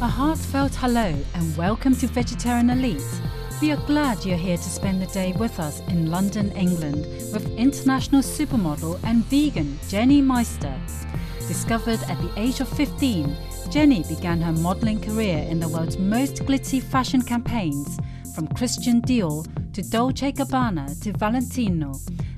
heartfelt hello and welcome to Vegetarian Elite. We are glad you're here to spend the day with us in London, England with international supermodel and vegan Jenny Meister. Discovered at the age of 15, Jenny began her modelling career in the world's most glitzy fashion campaigns, from Christian Dior to Dolce & Gabbana to Valentino.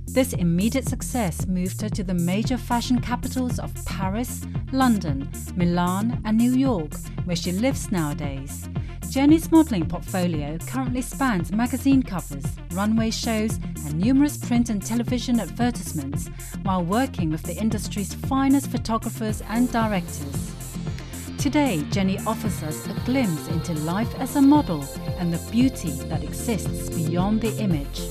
This immediate success moved her to the major fashion capitals of Paris, London, Milan and New York, where she lives nowadays. Jenny's modelling portfolio currently spans magazine covers, runway shows and numerous print and television advertisements, while working with the industry's finest photographers and directors. Today, Jenny offers us a glimpse into life as a model and the beauty that exists beyond the image.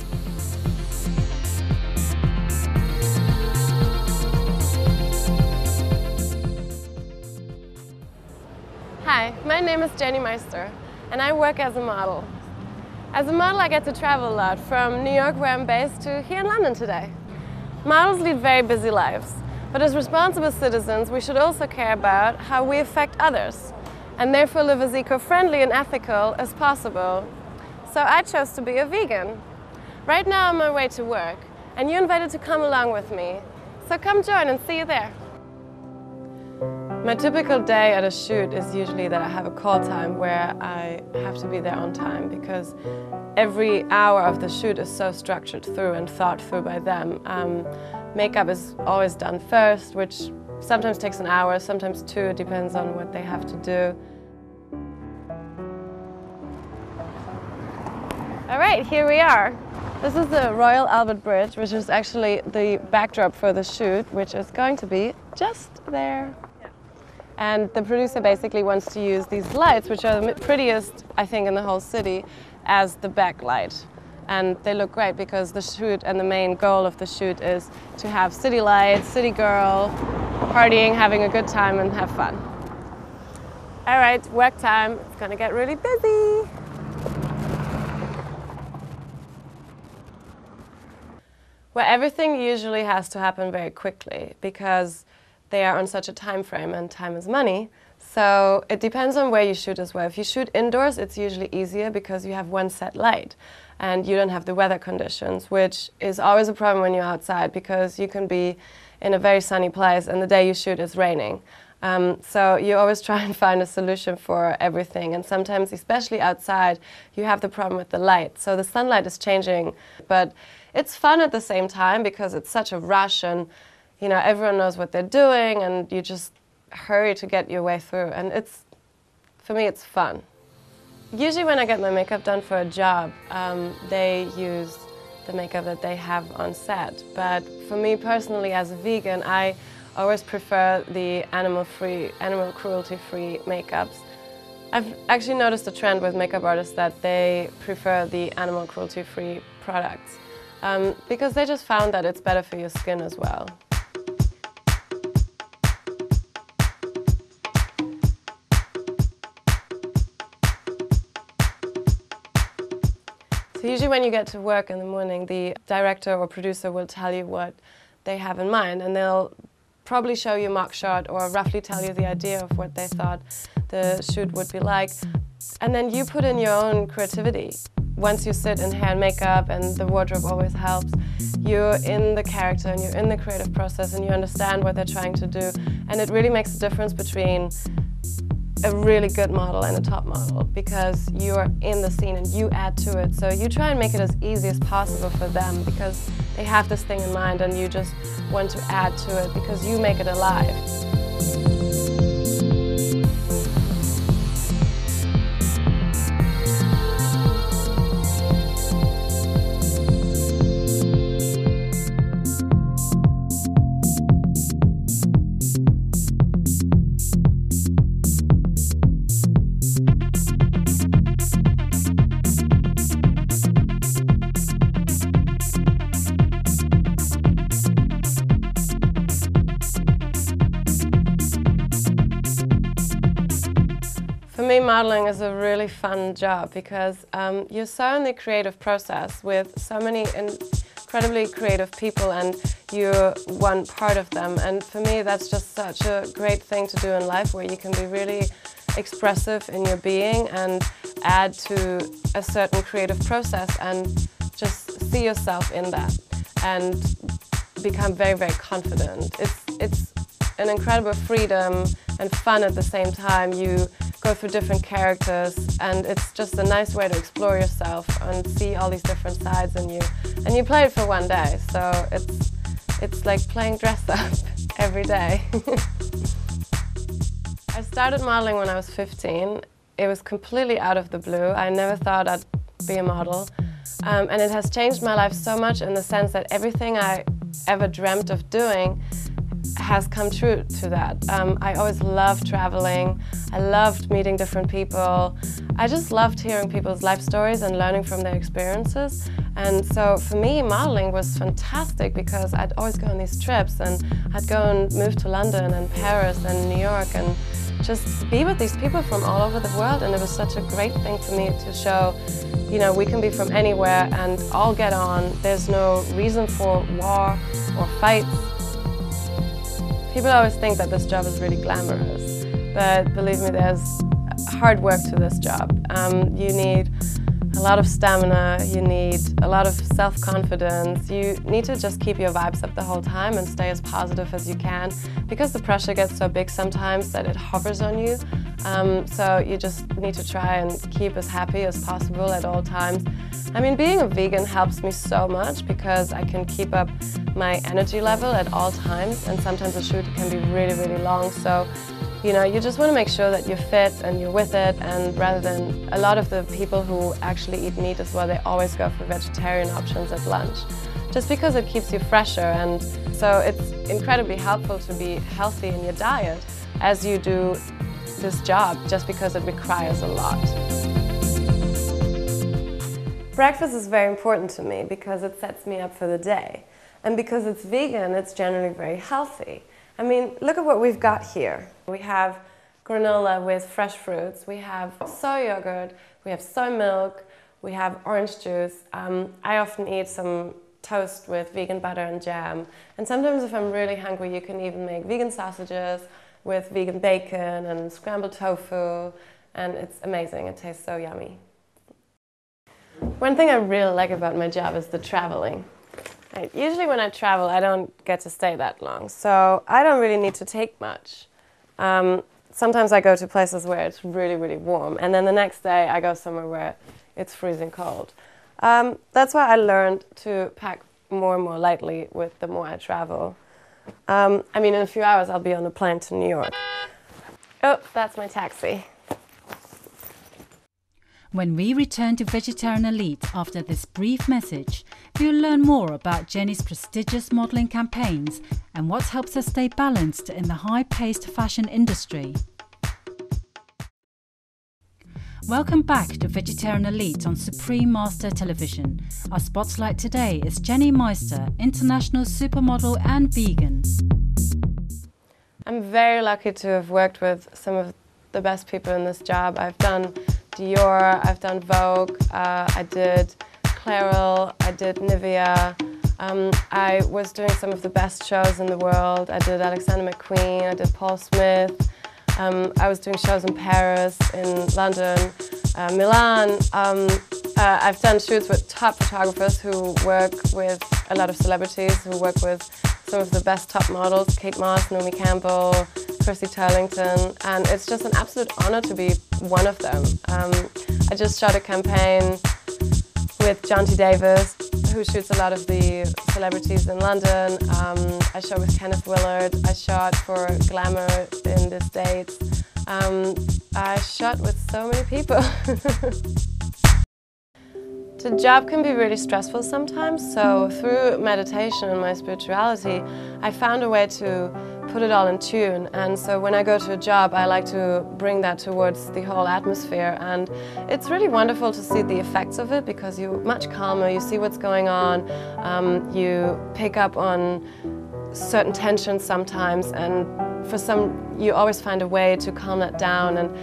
Hi, my name is Jenny Meister and I work as a model. As a model I get to travel a lot, from New York where I'm based to here in London today. Models lead very busy lives, but as responsible citizens we should also care about how we affect others and therefore live as eco-friendly and ethical as possible. So I chose to be a vegan. Right now I'm on my way to work and you're invited to come along with me. So come join and see you there. My typical day at a shoot is usually that I have a call time where I have to be there on time, because every hour of the shoot is so structured through and thought through by them. Makeup is always done first, which sometimes takes an hour, sometimes two, it depends on what they have to do. All right, here we are. This is the Royal Albert Bridge, which is actually the backdrop for the shoot, which is going to be just there. And the producer basically wants to use these lights, which are the prettiest, I think, in the whole city, as the backlight. And they look great because the shoot and the main goal of the shoot is to have city lights, city girl, partying, having a good time and have fun. All right, work time. It's gonna get really busy. Well, everything usually has to happen very quickly because they are on such a time frame and time is money. So it depends on where you shoot as well. If you shoot indoors, it's usually easier because you have one set light and you don't have the weather conditions, which is always a problem when you're outside because you can be in a very sunny place and the day you shoot is raining. So you always try and find a solution for everything, and sometimes, especially outside, you have the problem with the light. So the sunlight is changing, but it's fun at the same time because it's such a rush and you know, everyone knows what they're doing and you just hurry to get your way through, and for me, it's fun. Usually when I get my makeup done for a job, they use the makeup that they have on set. But for me personally, as a vegan, I always prefer the animal cruelty-free makeups. I've actually noticed a trend with makeup artists that they prefer the animal cruelty-free products because they just found that it's better for your skin as well. So usually when you get to work in the morning, the director or producer will tell you what they have in mind, and they'll probably show you a mock shot or roughly tell you the idea of what they thought the shoot would be like. And then you put in your own creativity. Once you sit in hair and makeup, and the wardrobe always helps, you're in the character and you're in the creative process and you understand what they're trying to do. And it really makes a difference between a really good model and a top model because you're in the scene and you add to it. So you try and make it as easy as possible for them because they have this thing in mind and you just want to add to it because you make it alive. For me, modeling is a really fun job because you're so in the creative process with so many incredibly creative people, and you're one part of them. And for me, that's just such a great thing to do in life, where you can be really expressive in your being and add to a certain creative process and just see yourself in that and become very, very confident. It's an incredible freedom and fun at the same time. You go through different characters, and it's just a nice way to explore yourself and see all these different sides in you. And you play it for one day, so it's like playing dress up every day. I started modeling when I was 15. It was completely out of the blue. I never thought I'd be a model. And it has changed my life so much in the sense that everything I ever dreamt of doing has come true to that. I always loved traveling. I loved meeting different people. I just loved hearing people's life stories and learning from their experiences. And so for me, modeling was fantastic because I'd always go on these trips, and I'd go and move to London and Paris and New York and just be with these people from all over the world. And it was such a great thing for me to show, you know, we can be from anywhere and all get on. There's no reason for war or fights. People always think that this job is really glamorous, but believe me, there's hard work to this job. You need a lot of stamina, you need a lot of self-confidence, you need to just keep your vibes up the whole time and stay as positive as you can, because the pressure gets so big sometimes that it hovers on you. So you just need to try and keep as happy as possible at all times. I mean, being a vegan helps me so much because I can keep up my energy level at all times, and sometimes a shoot can be really, really long. So, you know, you just want to make sure that you're fit and you're with it, and rather than a lot of the people who actually eat meat as well, they always go for vegetarian options at lunch, just because it keeps you fresher. And so it's incredibly helpful to be healthy in your diet as you do this job, just because it requires a lot. Breakfast is very important to me because it sets me up for the day. And because it's vegan, it's generally very healthy. I mean, look at what we've got here. We have granola with fresh fruits, we have soy yogurt, we have soy milk, we have orange juice. I often eat some toast with vegan butter and jam. And sometimes if I'm really hungry, you can even make vegan sausages with vegan bacon and scrambled tofu, and it's amazing. It tastes so yummy. One thing I really like about my job is the traveling. Usually when I travel, I don't get to stay that long, so I don't really need to take much. Sometimes I go to places where it's really, really warm, and then the next day I go somewhere where it's freezing cold. That's why I learned to pack more and more lightly with the more I travel. I mean, in a few hours I'll be on a plane to New York. Oh, that's my taxi. When we return to Vegetarian Elite after this brief message, we'll learn more about Jenny's prestigious modelling campaigns and what helps her stay balanced in the high-paced fashion industry. Welcome back to Vegetarian Elite on Supreme Master Television. Our spotlight today is Jenny Meister, international supermodel and vegan. I'm very lucky to have worked with some of the best people in this job. I've done Dior, I've done Vogue, I did Clairol, I did Nivea. I was doing some of the best shows in the world. I did Alexander McQueen, I did Paul Smith. I was doing shows in Paris, in London, Milan. I've done shoots with top photographers who work with a lot of celebrities, who work with some of the best top models, Kate Moss, Naomi Campbell, Chrissy Turlington, and it's just an absolute honor to be one of them. I just shot a campaign with John T. Davis, who shoots a lot of the celebrities in London. I shot with Kenneth Willard. I shot for Glamour in the States. I shot with so many people. The job can be really stressful sometimes, so through meditation and my spirituality, I found a way to put it all in tune. And so when I go to a job, I like to bring that towards the whole atmosphere. And it's really wonderful to see the effects of it because you're much calmer, you see what's going on, you pick up on certain tensions sometimes, and you always find a way to calm that down. And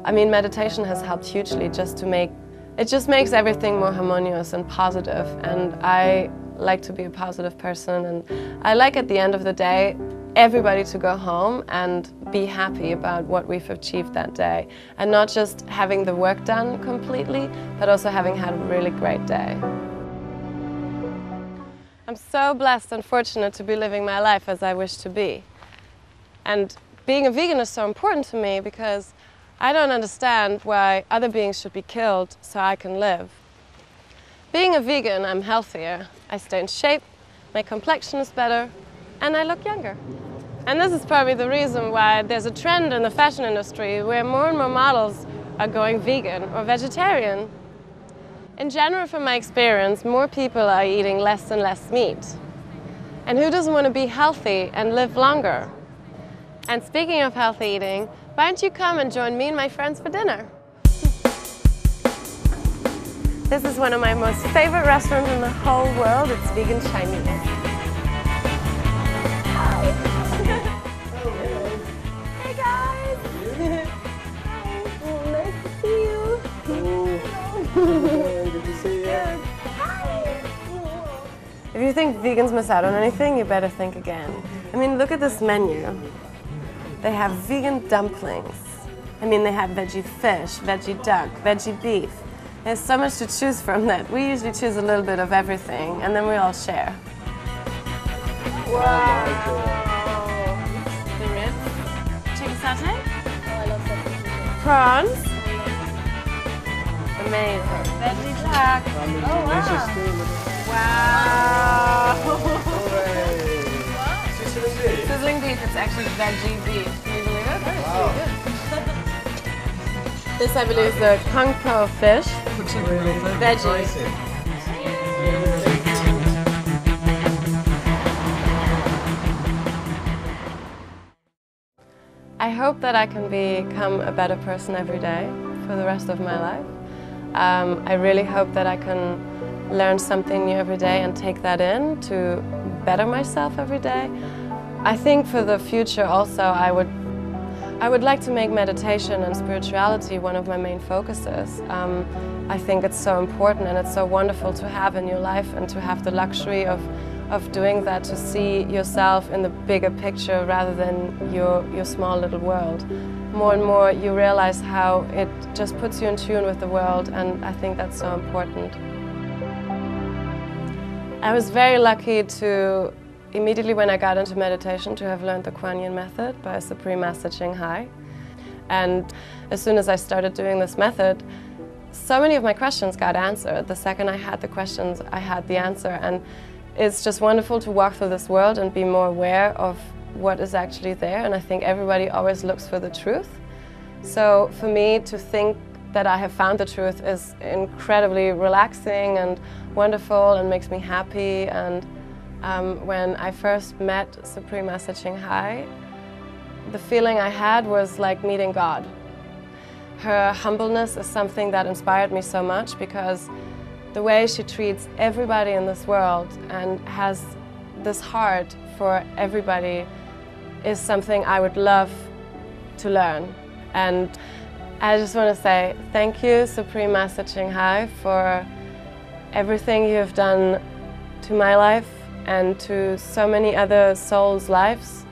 I mean, meditation has helped hugely just to make, it just makes everything more harmonious and positive, and I like to be a positive person, and I like at the end of the day everybody to go home and be happy about what we've achieved that day, and not just having the work done completely, but also having had a really great day. I'm so blessed and fortunate to be living my life as I wish to be. And being a vegan is so important to me because I don't understand why other beings should be killed so I can live. Being a vegan, I'm healthier, I stay in shape, my complexion is better, and I look younger. And this is probably the reason why there's a trend in the fashion industry where more and more models are going vegan or vegetarian. In general, from my experience, more people are eating less and less meat. And who doesn't want to be healthy and live longer? And speaking of healthy eating, why don't you come and join me and my friends for dinner? This is one of my most favorite restaurants in the whole world. It's vegan Chinese. Hey guys! Hi! Nice to see you. Good to see you. Hi! If you think vegans miss out on anything, you better think again. I mean, look at this menu. They have vegan dumplings. I mean, they have veggie fish, veggie duck, veggie beef. There's so much to choose from that we usually choose a little bit of everything, and then we all share. Wow! The ribs. Chicken satay? Oh, I love that. Prawns. Amazing. Veggie duck. Oh, Wow! Sizzling beef, it's actually veggie beef. Can you believe it? Wow. This, I believe, is the kung po fish. Veggie. I hope that I can become a better person every day for the rest of my life. I really hope that I can learn something new every day and take that in to better myself every day. I think for the future also I would like to make meditation and spirituality one of my main focuses. I think it's so important and it's so wonderful to have in your life and to have the luxury of doing that, to see yourself in the bigger picture rather than your small little world. More and more you realize how it just puts you in tune with the world, and I think that's so important. I was very lucky to, immediately when I got into meditation, to have learned the Kuan Yin method by Supreme Master Ching Hai. And as soon as I started doing this method, so many of my questions got answered. The second I had the questions, I had the answer. And it's just wonderful to walk through this world and be more aware of what is actually there. And I think everybody always looks for the truth. So for me to think that I have found the truth is incredibly relaxing and wonderful and makes me happy. And when I first met Supreme Master Ching Hai, the feeling I had was like meeting God. Her humbleness is something that inspired me so much, because the way she treats everybody in this world and has this heart for everybody is something I would love to learn. And I just want to say thank you, Supreme Master Ching Hai, for everything you have done to my life and to so many other souls' lives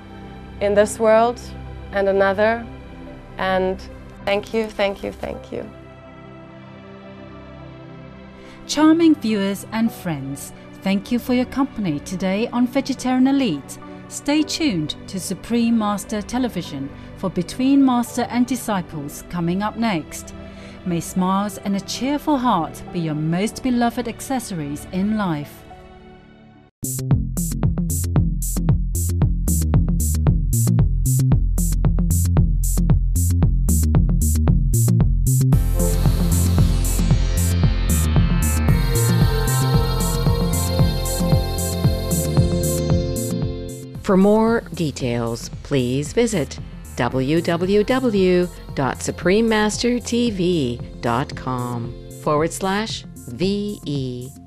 in this world and another. And thank you, thank you, thank you. Charming viewers and friends, thank you for your company today on Vegetarian Elite. Stay tuned to Supreme Master Television for Between Master and Disciples coming up next. May smiles and a cheerful heart be your most beloved accessories in life. For more details, please visit www.suprememastertv.com/VE.